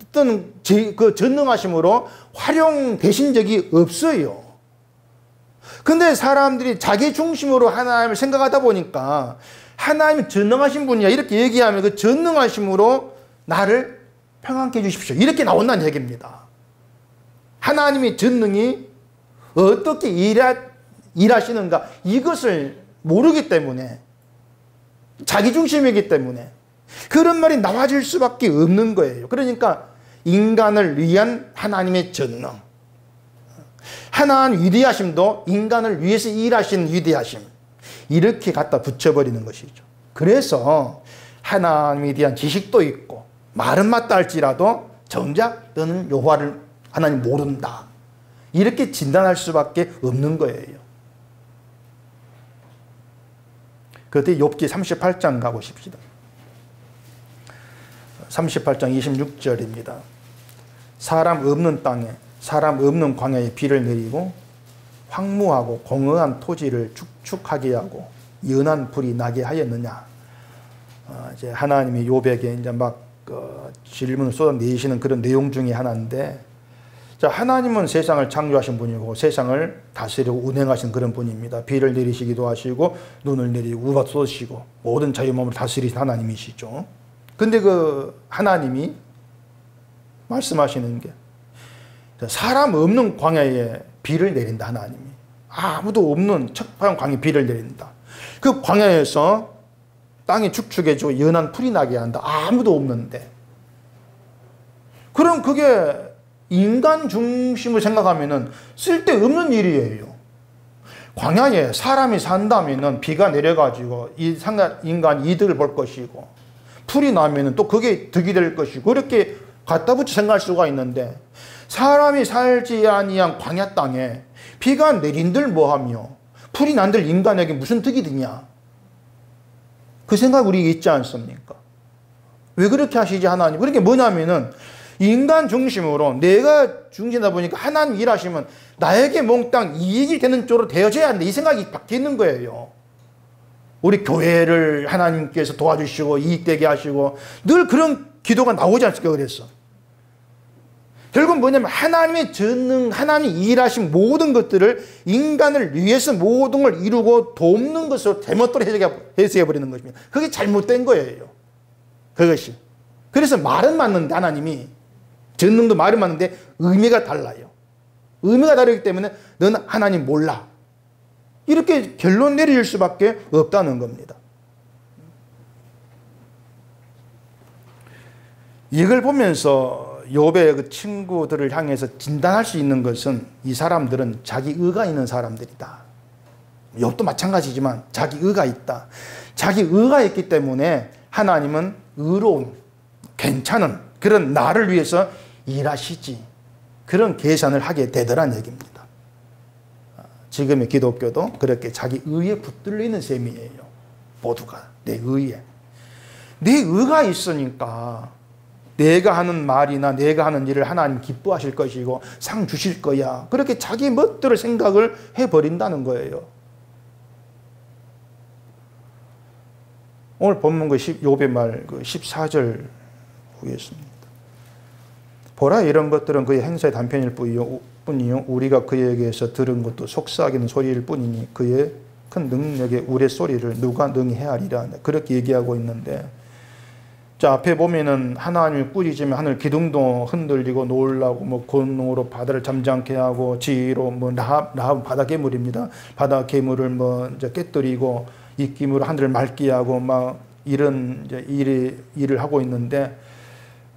어떤 그 전능하심으로 활용되신 적이 없어요. 근데 사람들이 자기 중심으로 하나님을 생각하다 보니까 하나님이 전능하신 분이야 이렇게 얘기하면 그 전능하심으로 나를 평안케 해주십시오 이렇게 나온다는 얘기입니다. 하나님의 전능이 어떻게 일하시는가 이것을 모르기 때문에 자기 중심이기 때문에 그런 말이 나와질 수밖에 없는 거예요. 그러니까 인간을 위한 하나님의 전능, 하나님 위대하심도 인간을 위해서 일하신 위대하심 이렇게 갖다 붙여버리는 것이죠. 그래서 하나님에 대한 지식도 있고 말은 맞다 할지라도 정작 너는 여호와를 하나님 모른다 이렇게 진단할 수밖에 없는 거예요. 그때 욥기 38장 가보십시다. 38장 26절입니다. 사람 없는 땅에 사람 없는 광야에 비를 내리고 황무하고 공허한 토지를 축축하게 하고 연한 불이 나게 하였느냐. 이제 하나님이 욥에게 이제 막 질문을 쏟아내시는 그런 내용 중에 하나인데, 자, 하나님은 세상을 창조하신 분이고 세상을 다스리고 운행하신 그런 분입니다. 비를 내리시기도 하시고 눈을 내리고 우가 쏟으시고 모든 자유몸을 다스리신 하나님이시죠. 근데 그 하나님이 말씀하시는 게 사람 없는 광야에 비를 내린다 하나님이. 아무도 없는 척박한 광야에 비를 내린다. 그 광야에서 땅이 축축해지고 연한 풀이 나게 한다. 아무도 없는데. 그럼 그게 인간 중심을 생각하면은 쓸데없는 일이에요. 광야에 사람이 산다면은 비가 내려가지고 인간 이득을 볼 것이고, 풀이 나면은 또 그게 득이 될 것이고, 그렇게 갖다 붙여 생각할 수가 있는데, 사람이 살지 아니한 광야 땅에 비가 내린들 뭐하며 풀이 난들 인간에게 무슨 득이 되냐? 그 생각 우리 있지 않습니까? 왜 그렇게 하시지 하나님? 그렇게 뭐냐면은 인간 중심으로 내가 중심이다 보니까 하나님 일하시면 나에게 몽땅 이익이 되는 쪽으로 되어져야 한다. 이 생각이 바뀌는 거예요. 우리 교회를 하나님께서 도와주시고 이익되게 하시고 늘 그런 기도가 나오지 않습니까? 그래서 결국은 뭐냐면 하나님의 전능, 하나님이 일하신 모든 것들을 인간을 위해서 모든 걸 이루고 돕는 것으로 제멋대로 해석해버리는 것입니다. 그게 잘못된 거예요. 그것이. 그래서 말은 맞는데 하나님이 전능도 말은 맞는데 의미가 달라요. 의미가 다르기 때문에 너는 하나님 몰라. 이렇게 결론 내릴 수밖에 없다는 겁니다. 이걸 보면서 욥의 그 친구들을 향해서 진단할 수 있는 것은 이 사람들은 자기 의가 있는 사람들이다. 욥도 마찬가지지만 자기 의가 있다. 자기 의가 있기 때문에 하나님은 의로운, 괜찮은 그런 나를 위해서 일하시지. 그런 계산을 하게 되더란 얘기입니다. 지금의 기독교도 그렇게 자기 의에 붙들려 있는 셈이에요. 모두가 내 의에. 내 의가 있으니까 내가 하는 말이나 내가 하는 일을 하나님 기뻐하실 것이고 상 주실 거야. 그렇게 자기 멋대로 생각을 해버린다는 거예요. 오늘 본문 욥의 말 14절 보겠습니다. 보라, 이런 것들은 그의 행사의 단편일 뿐이요 우리가 그에게서 들은 것도 속삭이는 소리일 뿐이니 그의 큰 능력의 우레소리를 누가 능히 헤아리라. 그렇게 얘기하고 있는데, 자, 앞에 보면은 하나님이 꾸짖으면 하늘 기둥도 흔들리고 놀라고 뭐 권능으로 바다를 잠잠케 하고 지혜로 뭐 라합 바다 괴물입니다. 바다 괴물을 뭐 이제 깨뜨리고 입김으로 하늘을 맑게 하고 막 이런 이제 일을 하고 있는데,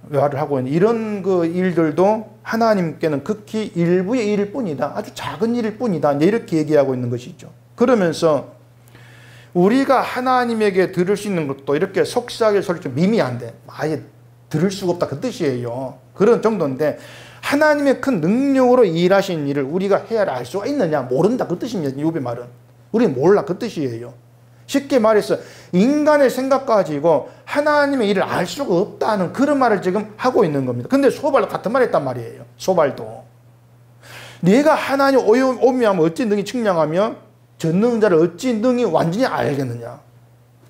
외화를 하고 있는 이런 그 일들도 하나님께는 극히 일부의 일일 뿐이다. 아주 작은 일일 뿐이다. 이렇게 얘기하고 있는 것이죠. 그러면서 우리가 하나님에게 들을 수 있는 것도 이렇게 속삭일 소리 좀 미미한데 아예 들을 수가 없다 그 뜻이에요. 그런 정도인데 하나님의 큰 능력으로 일하신 일을 우리가 헤아려 알 수가 있느냐? 모른다 그 뜻입니다. 욥의 말은. 우리는 몰라 그 뜻이에요. 쉽게 말해서 인간의 생각 가지고 하나님의 일을 알 수가 없다는 그런 말을 지금 하고 있는 겁니다. 근데 소발도 같은 말 했단 말이에요. 소발도. 네가 하나님 오묘하면 어찌 능히 측량하며 전능자를 어찌 능히 완전히 알겠느냐.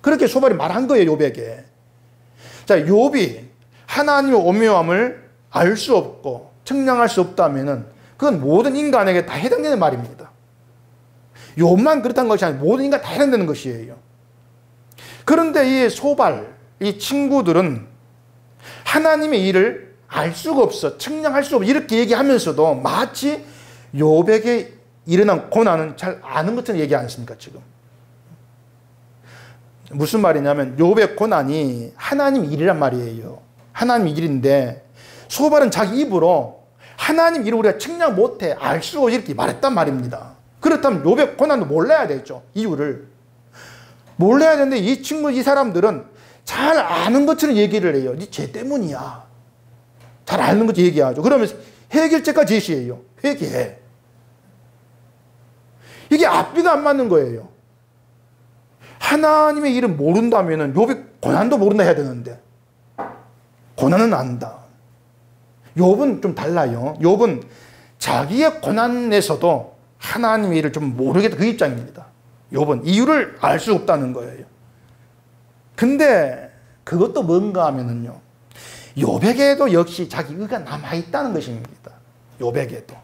그렇게 소발이 말한 거예요. 욥에게. 자, 욥이 하나님의 오묘함을 알 수 없고 측량할 수 없다면은 그건 모든 인간에게 다 해당되는 말입니다. 욥만 그렇다는 것이 아니라 모든 인간 다 해당되는 것이에요. 그런데 이 소발, 이 친구들은 하나님의 일을 알 수가 없어, 측량할 수 없어 이렇게 얘기하면서도 마치 욥에게 일어난 고난은 잘 아는 것처럼 얘기 안 했습니까 지금? 무슨 말이냐면 욥의 고난이 하나님 일이란 말이에요. 하나님 일인데 소발은 자기 입으로 하나님 일을 우리가 측량 못해 알 수 없이 이렇게 말했단 말입니다. 그렇다면 욥의 고난도 몰라야 되죠. 이유를 몰라야 되는데 이 사람들은 잘 아는 것처럼 얘기를 해요. 쟤 때문이야. 잘 아는 것처럼 얘기하죠. 그러면서 해결책까지 제시해요. 회개해. 이게 앞뒤가 안 맞는 거예요. 하나님의 일을 모른다면 욥이 고난도 모른다 해야 되는데 고난은 안다. 욥은 좀 달라요. 욥은 자기의 고난에서도 하나님의 일을 좀 모르겠다 그 입장입니다. 욥은 이유를 알 수 없다는 거예요. 근데 그것도 뭔가 하면은요, 욥에게도 역시 자기 의가 남아있다는 것입니다. 욥에게도.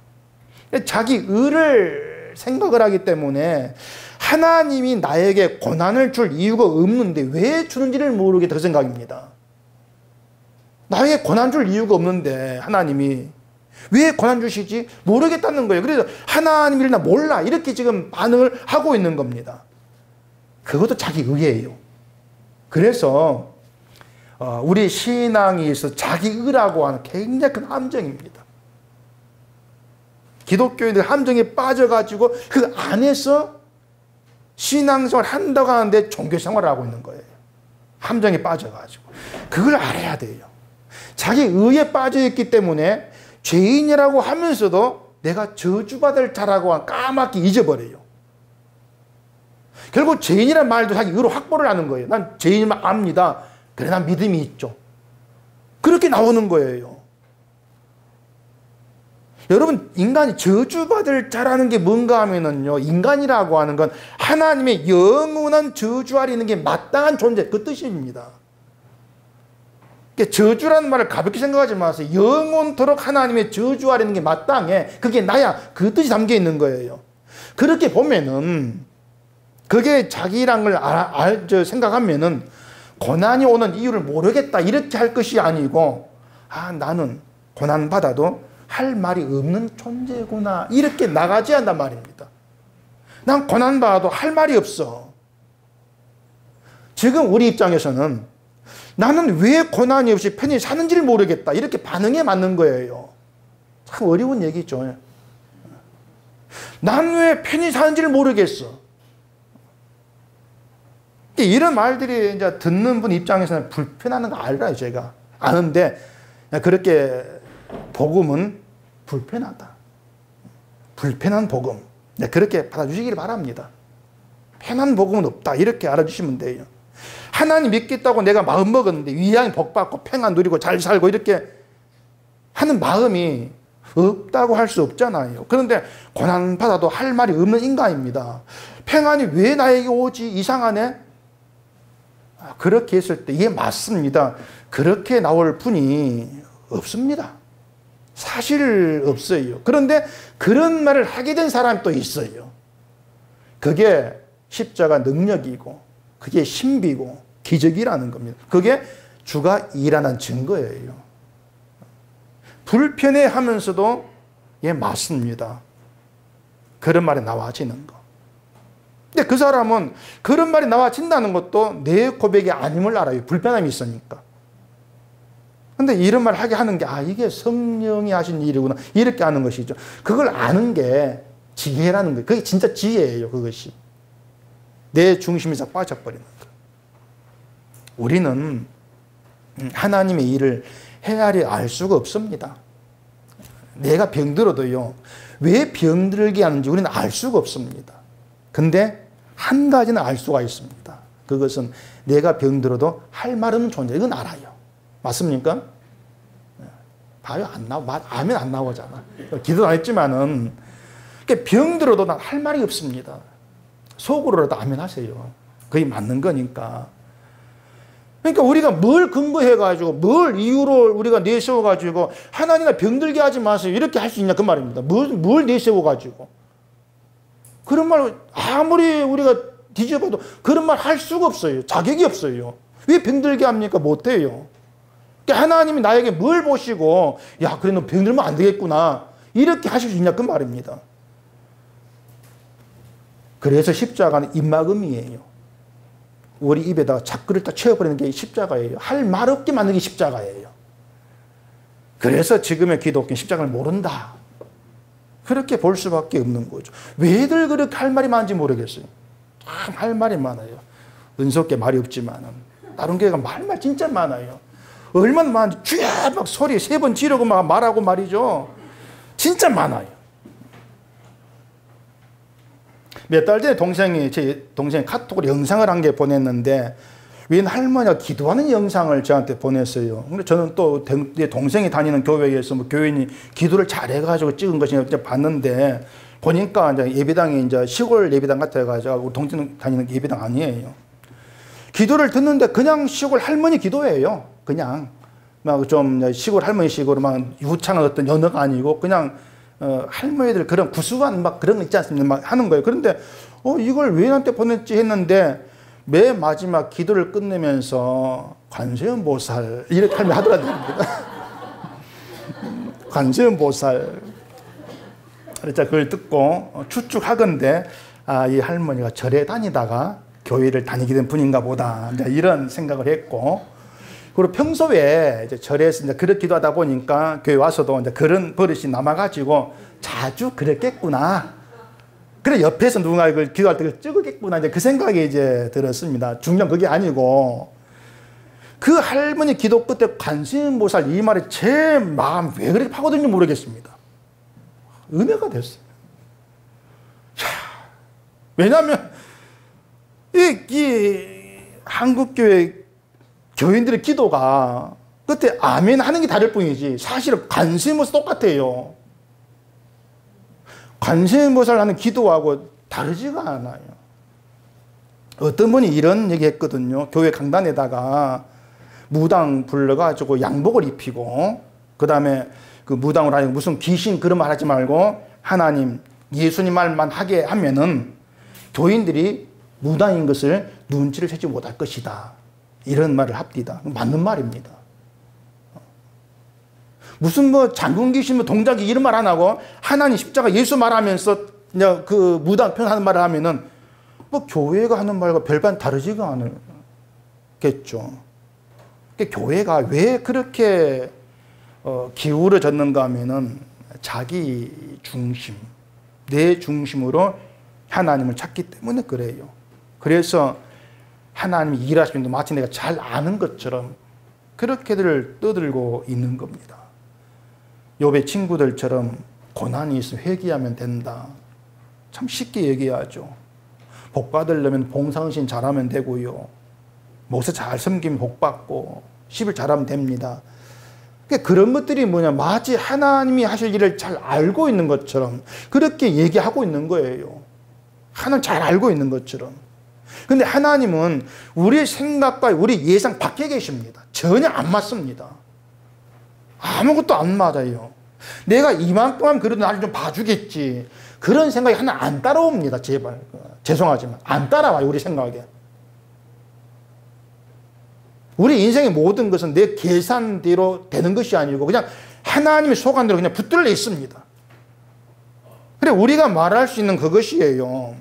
자기 의를 생각을 하기 때문에 하나님이 나에게 고난을 줄 이유가 없는데 왜 주는지를 모르겠다 그 생각입니다. 나에게 고난 줄 이유가 없는데 하나님이 왜 고난 주시지? 모르겠다는 거예요. 그래서 하나님 일이나 몰라. 이렇게 지금 반응을 하고 있는 겁니다. 그것도 자기 의예요. 그래서 우리 신앙에 있어서 자기 의라고 하는 굉장히 큰 함정입니다. 기독교인들 함정에 빠져가지고 그 안에서 신앙생활 한다고 하는데 종교생활을 하고 있는 거예요. 함정에 빠져가지고. 그걸 알아야 돼요. 자기 의에 빠져있기 때문에 죄인이라고 하면서도 내가 저주받을 자라고 까맣게 잊어버려요. 결국 죄인이란 말도 자기 의로 확보를 하는 거예요. 난 죄인임을 압니다. 그래, 난 믿음이 있죠. 그렇게 나오는 거예요. 여러분, 인간이 저주받을 자라는 게 뭔가 하면은요, 인간이라고 하는 건 하나님의 영원한 저주 아래 있는 게 마땅한 존재, 그 뜻입니다. 저주라는 말을 가볍게 생각하지 마세요. 영원토록 하나님의 저주 아래 있는 게 마땅해. 그게 나야. 그 뜻이 담겨 있는 거예요. 그렇게 보면은, 그게 자기란 걸 생각하면은, 고난이 오는 이유를 모르겠다. 이렇게 할 것이 아니고, 나는 고난받아도 할 말이 없는 존재구나. 이렇게 나가지 한단 말입니다. 난 고난받아도 할 말이 없어. 지금 우리 입장에서는 나는 왜 고난이 없이 편히 사는지를 모르겠다. 이렇게 반응에 맞는 거예요. 참 어려운 얘기죠. 난 왜 편히 사는지를 모르겠어. 이런 말들이 이제 듣는 분 입장에서는 불편한 거 알아요, 제가. 아는데, 그렇게 복음은 불편하다. 불편한 복음. 그렇게 받아주시길 바랍니다. 편한 복음은 없다. 이렇게 알아주시면 돼요. 하나님 믿겠다고 내가 마음 먹었는데 위양이 복받고 평안 누리고 잘 살고 이렇게 하는 마음이 없다고 할 수 없잖아요. 그런데 고난받아도 할 말이 없는 인간입니다. 평안이 왜 나에게 오지? 이상하네? 그렇게 했을 때 이게 맞습니다. 그렇게 나올 분이 없습니다. 사실 없어요. 그런데 그런 말을 하게 된 사람이 또 있어요. 그게 십자가 능력이고 그게 신비고 기적이라는 겁니다. 그게 주가 일하는 증거예요. 불편해하면서도 예, 맞습니다. 그런 말이 나와지는 거. 근데 그 사람은 그런 말이 나와진다는 것도 내 고백이 아님을 알아요. 불편함이 있으니까. 근데 이런 말 하게 하는 게 이게 성령이 하신 일이구나. 이렇게 하는 것이죠. 그걸 아는 게 지혜라는 거예요. 그게 진짜 지혜예요. 그것이. 내 중심에서 빠져버리는 거. 우리는 하나님의 일을 헤아려 알 수가 없습니다. 내가 병들어도요. 왜 병들게 하는지 우리는 알 수가 없습니다. 근데 한 가지는 알 수가 있습니다. 그것은 내가 병들어도 할 말 없는 존재. 이건 알아요. 맞습니까? 봐요. 안 나와. 아멘 안 나오잖아. 기도 안 했지만은 병들어도 난 할 말이 없습니다. 속으로라도 아멘 하세요. 그게 맞는 거니까. 그러니까 우리가 뭘 근거해가지고 뭘 이유로 우리가 내세워가지고 하나님아 병들게 하지 마세요. 이렇게 할 수 있냐 그 말입니다. 뭘 내세워가지고. 그런 말 아무리 우리가 뒤져봐도 그런 말 할 수가 없어요. 자격이 없어요. 왜 병들게 합니까? 못해요. 그러니까 하나님이 나에게 뭘 보시고 야 그래 너 병들면 안 되겠구나. 이렇게 하실 수 있냐 그 말입니다. 그래서 십자가는 입막음이에요. 우리 입에다가 잡그를 딱 채워버리는 게 십자가예요. 할 말 없게 만드는 게 십자가예요. 그래서 지금의 기독교는 십자가를 모른다. 그렇게 볼 수밖에 없는 거죠. 왜들 그렇게 할 말이 많은지 모르겠어요. 참 할 말이 많아요. 은석계 말이 없지만은 다른 교회가 말 진짜 많아요. 얼마나 많은지 쥐야 막 소리 3번 지르고 막 말하고 말이죠. 진짜 많아요. 몇 달 전에 제 동생이 카톡으로 영상을 한 개 보냈는데 웬 할머니가 기도하는 영상을 저한테 보냈어요. 근데 저는 또 내 동생이 다니는 교회에서 뭐 교인이 기도를 잘해가지고 찍은 것이 봤는데 보니까 이제 예배당이 이제 시골 예배당 같아가지고 우리 동생 다니는 예배당 아니에요. 기도를 듣는데 그냥 시골 할머니 기도예요. 그냥 막 좀 시골 할머니식으로 막 유창한 어떤 연어가 아니고 그냥 할머니들 그런 구수한 막 그런 거 있지 않습니까? 막 하는 거예요. 그런데 이걸 왜 나한테 보냈지 했는데 맨 마지막 기도를 끝내면서 관세음보살 이렇게 하더라고요. 관세음보살. 그래서 그걸 듣고 추측하건대 이 할머니가 절에 다니다가 교회를 다니게 된 분인가 보다, 이제 이런 생각을 했고, 그리고 평소에 이제 절에서 이제 그렇게 기도하다 보니까 교회 와서도 이제 그런 버릇이 남아가지고 자주 그랬겠구나. 그래 옆에서 누군가 이걸 기도할 때 찍었겠구나. 이제 그 생각이 이제 들었습니다. 중요한 그게 아니고, 그 할머니 기도 끝에 관세음보살 이 말이 제 마음 왜 그렇게 파고든지 모르겠습니다. 은혜가 됐어요. 왜냐하면 이 한국교회 교인들의 기도가 그때 아멘 하는 게 다를 뿐이지 사실은 관세음보살 똑같아요. 관세음보살 하는 기도하고 다르지가 않아요. 어떤 분이 이런 얘기 했거든요. 교회 강단에다가 무당 불러가지고 양복을 입히고, 그 다음에 그 무당으로 하여금 무슨 귀신 그런 말 하지 말고 하나님, 예수님 말만 하게 하면은 교인들이 무당인 것을 눈치를 채지 못할 것이다. 이런 말을 합디다. 맞는 말입니다. 무슨 뭐 장군 귀신 뭐 동작이 이런 말 안 하고 하나님 십자가 예수 말하면서 그냥 그 무당 편하는 말을 하면은 뭐 교회가 하는 말과 별반 다르지가 않겠죠. 교회가 왜 그렇게 기울어졌는가 하면은 자기 중심, 내 중심으로 하나님을 찾기 때문에 그래요. 그래서 하나님이 일하시는 거 마치 내가 잘 아는 것처럼 그렇게들 떠들고 있는 겁니다. 욥의 친구들처럼 고난이 있으면 회개하면 된다. 참 쉽게 얘기하죠. 복 받으려면 봉상신 잘하면 되고요. 목사 잘 섬기면 복 받고 10일 잘하면 됩니다. 그런 것들이 뭐냐, 마치 하나님이 하실 일을 잘 알고 있는 것처럼 그렇게 얘기하고 있는 거예요. 하나님 잘 알고 있는 것처럼. 근데 하나님은 우리의 생각과 우리 예상 밖에 계십니다. 전혀 안 맞습니다. 아무것도 안 맞아요. 내가 이만큼 하면 그래도 나를 좀 봐주겠지. 그런 생각이 하나 안 따라옵니다. 제발. 죄송하지만. 안 따라와요, 우리 생각에. 우리 인생의 모든 것은 내 계산대로 되는 것이 아니고 그냥 하나님의 소관대로 그냥 붙들려 있습니다. 그래, 우리가 말할 수 있는 그것이에요.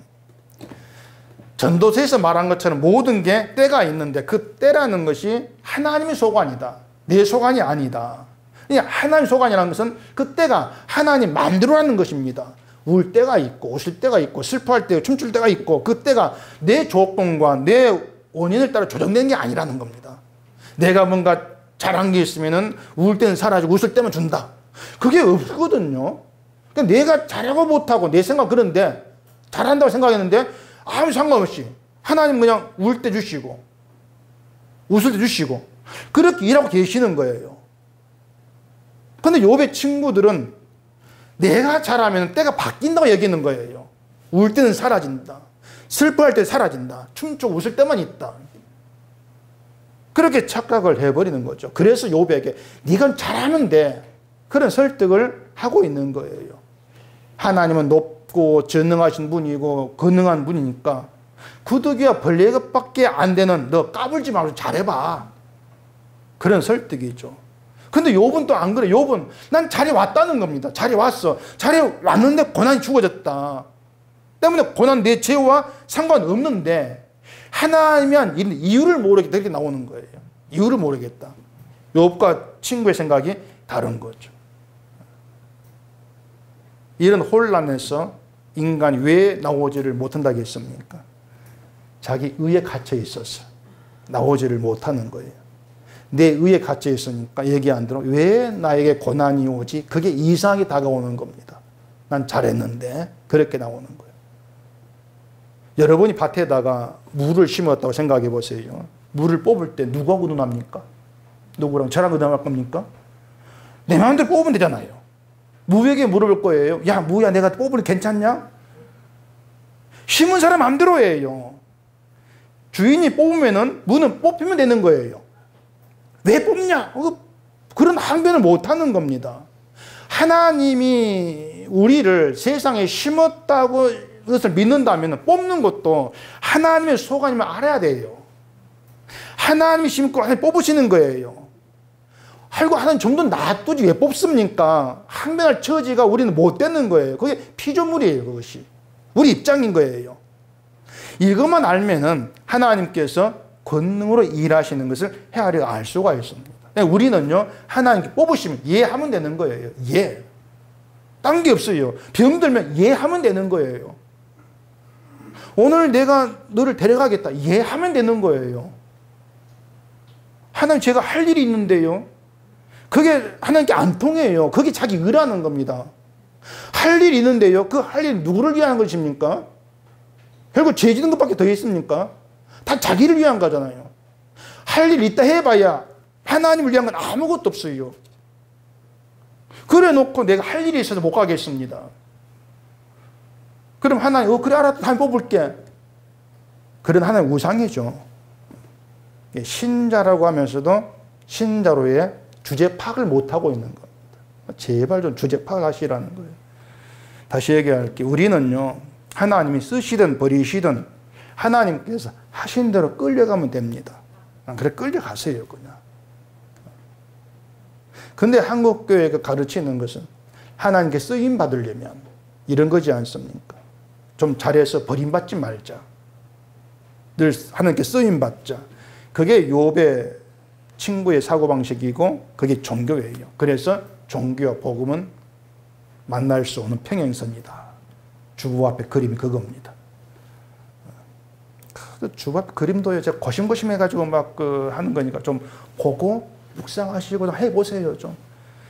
전도서에서 말한 것처럼 모든 게 때가 있는데 그 때라는 것이 하나님의 소관이다. 내 소관이 아니다. 그냥 하나님의 소관이라는 것은 그 때가 하나님 마음대로라는 것입니다. 울 때가 있고 웃을 때가 있고 슬퍼할 때 춤출 때가 있고 그 때가 내 조건과 내 원인을 따라 조정되는 게 아니라는 겁니다. 내가 뭔가 잘한 게 있으면은 울 때는 사라지고 웃을 때만 준다. 그게 없거든요. 그러니까 내가 잘하고 못하고 내 생각 그런데 잘한다고 생각했는데 아무 상관없이 하나님 그냥 울 때 주시고 웃을 때 주시고 그렇게 일하고 계시는 거예요. 근데 욥의 친구들은 내가 잘하면 때가 바뀐다고 여기는 거예요. 울 때는 사라진다. 슬퍼할 때 사라진다. 춤추고 웃을 때만 있다. 그렇게 착각을 해버리는 거죠. 그래서 욥에게 네가 잘하면 돼. 그런 설득을 하고 있는 거예요. 하나님은 높고 전능하신 분이고 건능한 분이니까 구더기와 벌레것밖에 안 되는 너 까불지 말고 잘해봐. 그런 설득이죠. 근데 욥은 또 안 그래. 욥은 난 잘해 왔다는 겁니다. 잘해 왔어. 잘해 왔는데 고난이 주어졌다. 때문에 고난 내 죄와 상관없는데 하나님이 한 이유를 모르겠다. 이렇게 나오는 거예요. 이유를 모르겠다. 욥과 친구의 생각이 다른 거죠. 이런 혼란에서 인간이 왜 나오지를 못한다겠습니까? 자기 의에 갇혀 있어서 나오지를 못하는 거예요. 내 의에 갇혀 있으니까 얘기 안 들어. 왜 나에게 고난이 오지? 그게 이상하게 다가오는 겁니다. 난 잘했는데 그렇게 나오는 거예요. 여러분이 밭에다가 물을 심었다고 생각해 보세요. 물을 뽑을 때 누구하고 논합니까? 누구랑 저랑 논할 겁니까? 내 마음대로 뽑으면 되잖아요. 무에게 물어볼 거예요. 야, 무야, 내가 뽑으니 괜찮냐? 심은 사람 마음대로 해요. 주인이 뽑으면은 무는 뽑히면 되는 거예요. 왜 뽑냐? 그런 항변을 못 하는 겁니다. 하나님이 우리를 세상에 심었다고 그것을 믿는다면 뽑는 것도 하나님의 소관임을 알아야 돼요. 하나님이 심고 하나님 뽑으시는 거예요. 아이고 하나님 좀 더 놔두지 왜 뽑습니까? 항변할 처지가 우리는 못 되는 거예요. 그게 피조물이에요. 그것이 우리 입장인 거예요. 이것만 알면은 하나님께서 권능으로 일하시는 것을 헤아려 알 수가 있습니다. 우리는요 하나님께 뽑으시면 예하면 되는 거예요. 예. 딴 게 없어요. 병들면 예하면 되는 거예요. 오늘 내가 너를 데려가겠다. 예하면 되는 거예요. 하나님 제가 할 일이 있는데요. 그게 하나님께 안 통해요. 그게 자기 의라는 겁니다. 할 일이 있는데요. 그 할 일 누구를 위한 것입니까? 결국 죄 짓는 것밖에 더 있습니까? 다 자기를 위한 거잖아요. 할 일 있다 해봐야 하나님을 위한 건 아무것도 없어요. 그래 놓고 내가 할 일이 있어서 못 가겠습니다. 그럼 하나님 그래 알았다. 한번 뽑을게. 그런 하나님 우상이죠. 신자라고 하면서도 신자로의 주제 파악을 못하고 있는 겁니다. 제발 좀 주제 파악하시라는 거예요. 다시 얘기할게. 우리는요 하나님이 쓰시든 버리시든 하나님께서 하신 대로 끌려가면 됩니다. 그래 끌려가세요 그냥. 근데 한국교회가 가르치는 것은 하나님께 쓰임 받으려면 이런 거지 않습니까? 좀 잘해서 버림받지 말자. 늘 하나님께 쓰임 받자. 그게 욥의 친구의 사고방식이고 그게 종교예요. 그래서 종교와 복음은 만날 수 없는 평행선이다. 주부 앞에 그림이 그겁니다. 주부 앞에 그림도요, 제가 고심고심해가지고 막 하는 거니까 좀 보고 묵상하시고 해보세요. 좀.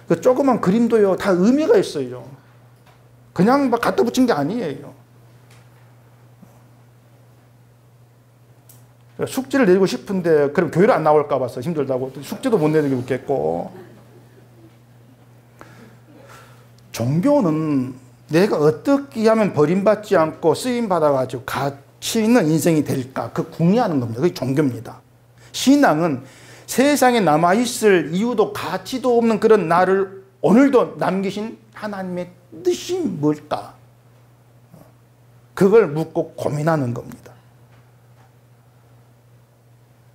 그 조그만 그림도요, 다 의미가 있어요. 그냥 막 갖다 붙인 게 아니에요. 숙제를 내고 싶은데, 그럼 교회를 안 나올까 봐서 힘들다고. 숙제도 못 내는 게 웃겠고. 종교는 내가 어떻게 하면 버림받지 않고 쓰임받아가지고 가치 있는 인생이 될까? 그 궁리하는 겁니다. 그게 종교입니다. 신앙은 세상에 남아있을 이유도 가치도 없는 그런 나를 오늘도 남기신 하나님의 뜻이 뭘까? 그걸 묻고 고민하는 겁니다.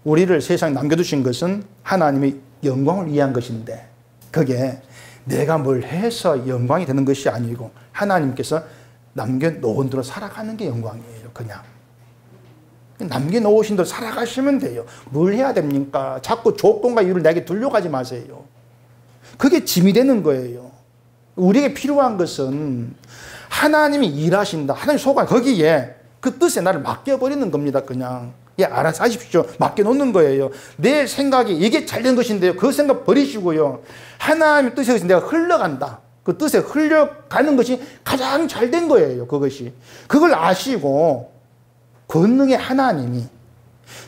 우리를 세상에 남겨두신 것은 하나님의 영광을 위한 것인데 그게 내가 뭘 해서 영광이 되는 것이 아니고 하나님께서 남겨놓은 대로 살아가는 게 영광이에요. 그냥 남겨놓으신 대로 살아가시면 돼요. 뭘 해야 됩니까? 자꾸 조건과 이유를 내게 둘러가지 마세요. 그게 짐이 되는 거예요. 우리에게 필요한 것은 하나님이 일하신다. 하나님 소관 거기에 그 뜻에 나를 맡겨버리는 겁니다. 그냥 예, 알아서 하십시오. 맡겨놓는 거예요. 내 생각이 이게 잘된 것인데요. 그 생각 버리시고요. 하나님의 뜻에 의해서 내가 흘러간다. 그 뜻에 흘러가는 것이 가장 잘된 거예요. 그것이. 그걸 아시고 권능의 하나님이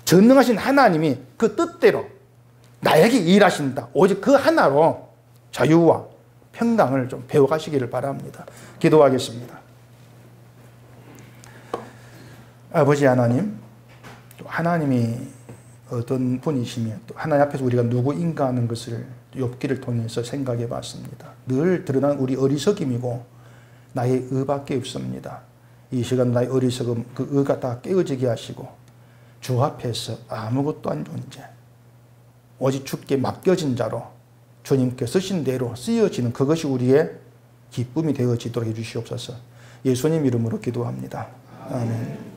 전능하신 하나님이 그 뜻대로 나에게 일하신다. 오직 그 하나로 자유와 평강을 좀 배워가시기를 바랍니다. 기도하겠습니다. 아버지 하나님, 하나님이 어떤 분이시며 또 하나님 앞에서 우리가 누구인가 하는 것을 욥기를 통해서 생각해 봤습니다. 늘 드러난 우리 어리석임이고 나의 의밖에 없습니다. 이 시간 나의 어리석음 그 의가 다 깨어지게 하시고 주 앞에서 아무것도 아닌 존재 오직 주께 맡겨진 자로 주님께 쓰신 대로 쓰여지는 그것이 우리의 기쁨이 되어지도록 해주시옵소서. 예수님 이름으로 기도합니다. 아멘.